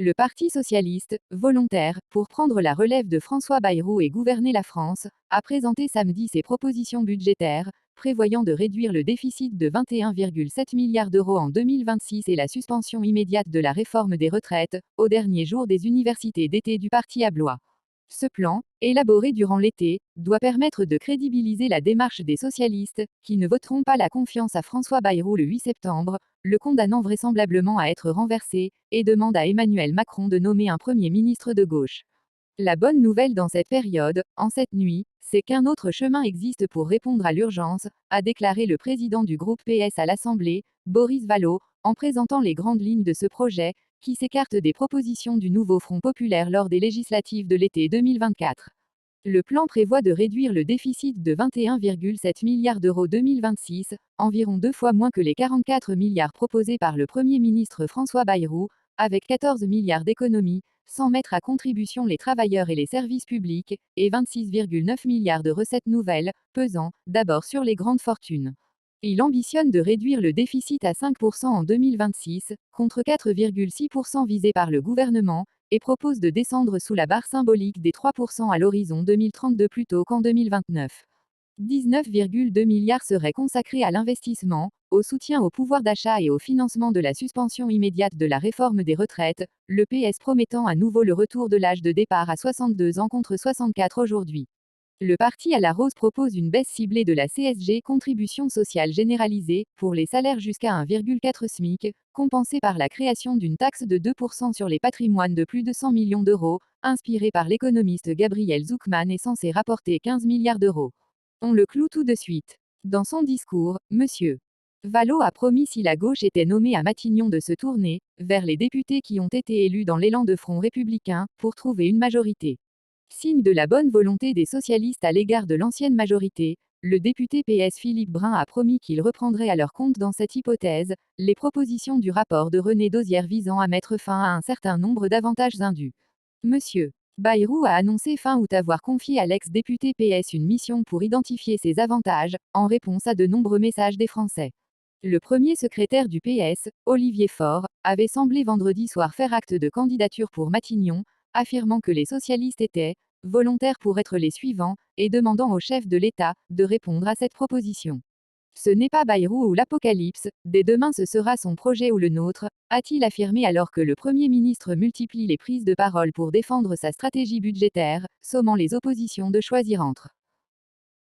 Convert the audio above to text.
Le Parti socialiste, volontaire, pour prendre la relève de François Bayrou et gouverner la France, a présenté samedi ses propositions budgétaires, prévoyant de réduire le déficit de 21,7 milliards d'euros en 2026 et la suspension immédiate de la réforme des retraites, au dernier jour des universités d'été du parti à Blois. Ce plan, élaboré durant l'été, doit permettre de crédibiliser la démarche des socialistes, qui ne voteront pas la confiance à François Bayrou le 8 septembre, le condamnant vraisemblablement à être renversé, et demande à Emmanuel Macron de nommer un Premier ministre de gauche. La bonne nouvelle dans cette période, en cette nuit, c'est qu'un autre chemin existe pour répondre à l'urgence, a déclaré le président du groupe PS à l'Assemblée, Boris Vallaud, en présentant les grandes lignes de ce projet, qui s'écarte des propositions du nouveau Front populaire lors des législatives de l'été 2024. Le plan prévoit de réduire le déficit de 21,7 milliards d'euros 2026, environ 2 fois moins que les 44 milliards proposés par le Premier ministre François Bayrou, avec 14 milliards d'économies, sans mettre à contribution les travailleurs et les services publics, et 26,9 milliards de recettes nouvelles, pesant, d'abord sur les grandes fortunes. Il ambitionne de réduire le déficit à 5% en 2026, contre 4,6% visé par le gouvernement, et propose de descendre sous la barre symbolique des 3% à l'horizon 2032 plutôt qu'en 2029. 19,2 milliards seraient consacrés à l'investissement, au soutien au pouvoir d'achat et au financement de la suspension immédiate de la réforme des retraites, le PS promettant à nouveau le retour de l'âge de départ à 62 ans contre 64 aujourd'hui. Le parti à la rose propose une baisse ciblée de la CSG, contribution sociale généralisée, pour les salaires jusqu'à 1,4 SMIC, compensée par la création d'une taxe de 2% sur les patrimoines de plus de 100 millions d'euros, inspirée par l'économiste Gabriel Zucman et censée rapporter 15 milliards d'euros. On le cloue tout de suite. Dans son discours, M. Vallaud a promis si la gauche était nommée à Matignon de se tourner vers les députés qui ont été élus dans l'élan de Front républicain, pour trouver une majorité. Signe de la bonne volonté des socialistes à l'égard de l'ancienne majorité, le député PS Philippe Brun a promis qu'il reprendrait à leur compte dans cette hypothèse les propositions du rapport de René Dosière visant à mettre fin à un certain nombre d'avantages indus. Monsieur Bayrou a annoncé fin août avoir confié à l'ex-député PS une mission pour identifier ces avantages, en réponse à de nombreux messages des Français. Le premier secrétaire du PS, Olivier Faure, avait semblé vendredi soir faire acte de candidature pour Matignon, affirmant que les socialistes étaient volontaires pour être les suivants, et demandant au chef de l'État de répondre à cette proposition. Ce n'est pas Bayrou ou l'apocalypse, dès demain ce sera son projet ou le nôtre, a-t-il affirmé alors que le Premier ministre multiplie les prises de parole pour défendre sa stratégie budgétaire, sommant les oppositions de choisir entre